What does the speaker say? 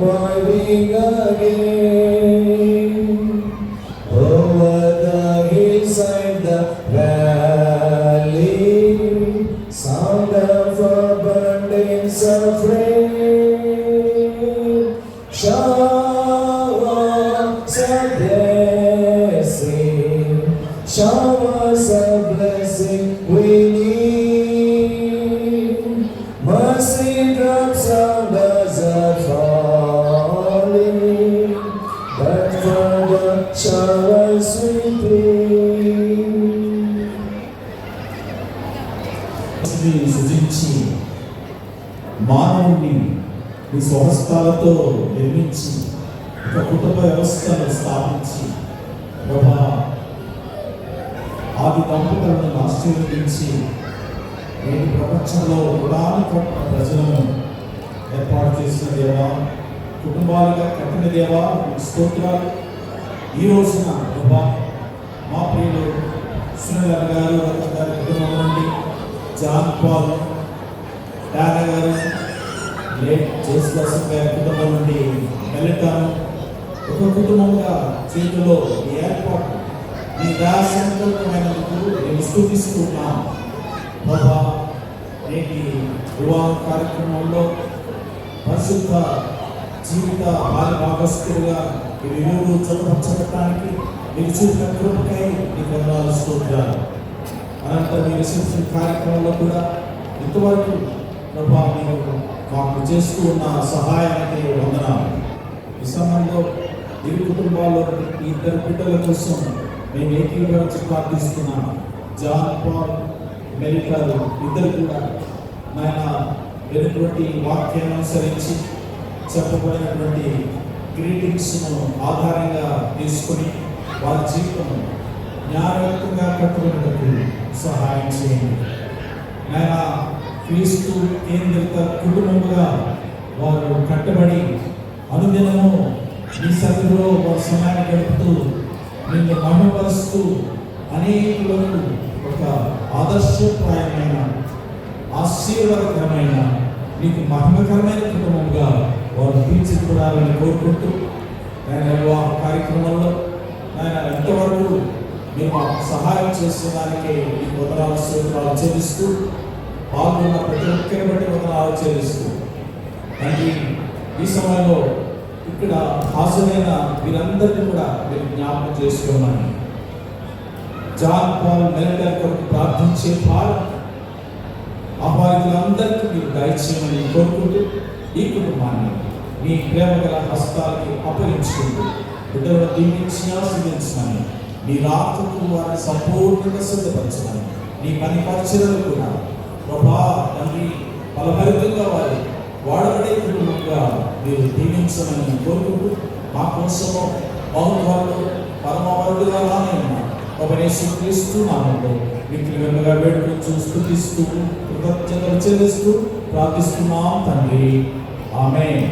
winding again over the hillside, the valley, sound of abundance of rain, showers of blessing, showers of blessing we need, mercy drops on us are falling, but for the showers we plead. సృజించి మానవుని మీ స్వహస్తాలతో నిర్మించి ఒక కుటుంబ వ్యవస్థను స్థాపించి ప్రభా ఆది దంపతులను ఆశీర్వదించి నేటి ప్రపంచంలో ఉడాని ప్రజలను ఏర్పాటు చేసిన దేవా, కుటుంబాలుగా కట్టిన దేవా, స్తోత్రాలు. ఈ రోజున ప్రభా మా ప్రియులు సునీల్ గారు గారి కుటుంబం నుండి జాన్ పాల్ డానా గారు లేట్ జేసుదాస్ గారి కుటుంబం నుండి వెళ్ళటాను ఒక కుటుంబంగా చేతిలో ఈ ఏర్పాటు నీ దాసంతమైనందుకు నేను స్తుతిస్తున్నాం ప్రభా. నేటి వివాహ కార్యక్రమంలో పరిశుద్ధ జీవిత బాల్య భాగస్థులుగా మీరు ఇరువురు చదవడానికి మీరు చూపిన కృపకై నీకు వందనాలు, స్తోత్రాలు. అనంతరం మీ రిసెప్షన్ కార్యక్రమంలో కూడా ఇంతవరకు ప్రభా మీరు మాకు చేస్తూ ఉన్న సహాయానికి వందనాలు. ఈ సమయంలో ఇరు కుటుంబాల్లో ఇద్దరు బిడ్డల కోసం మేము ఏకీభవించి ప్రార్థిస్తున్నాం. జాన్ పాల్ మెరికాలు ఇద్దరు కూడా నాయన ఎటువంటి వాక్యాన్ని అనుసరించి చెప్పబడినటువంటి గ్రీటింగ్స్ను ఆధారంగా తీసుకొని వారి జీవితం జ్ఞానయుక్తంగా కట్టుకునేందుకు సహాయం చేయండి నాయన. క్రీస్తు కేంద్రిత కుటుంబముగా వారు కట్టబడి అనుదినము ఈ సన్నిధిలో వారి సమయాన్ని గడుపుతూ నిన్ను మహిమపరుస్తూ అనేకులకు ఒక ఆదర్శప్రాయమైన ఆశీర్వాదకరమైన నీకు మహిమకరమైన కుటుంబంగా వారు తీర్చిదిద్దాలని కోరుకుంటూ ఆయన వివాహ కార్యక్రమంలో ఆయన ఎంతవరకు మీరు మాకు సహాయం చేసేదానికి నీకు వందనాలు, స్తోత్రాలు చెల్లిస్తూ పాల్గొన్న ప్రతి ఒక్కరిని బట్టి వందనాలు చెల్లిస్తూ తండ్రి ఈ సమయంలో ఇక్కడ హాజరైన వీరందరినీ కూడా మీరు జ్ఞాపకం చేసుకోమని జాన్ పాల్ మెరికల్ కొరకు ప్రార్థించే భారం అపాయులందరికీ మీరు దయచేయమని కోరుకుంటూ ఈ కుటుంబాన్ని మీ ప్రేమ గల హస్తాలకి అప్పగించుకుంటూ బిడ్డలను దీవించి ఆశీర్వదించమని నీ రాత్రులకు వారిని సంపూర్ణంగా సిద్ధపరచమని నీ పని పరిచయలు కూడా ప్రభా తండ్రి బలభరితంగా వారి వాడబడే కుటుంబంగా మీరు దీవించమని కోరుకుంటూ మా కోసము బహుత్వాలు పరమవరుడుగా రానే ఉన్నారు యేసుక్రీస్తు నామములో మీకు వెనుగా వేడుకొంచు స్తుతిస్తూ కృతజ్ఞతలు చెల్లిస్తూ ప్రార్థిస్తున్నాం తండ్రి, ఆమేన్.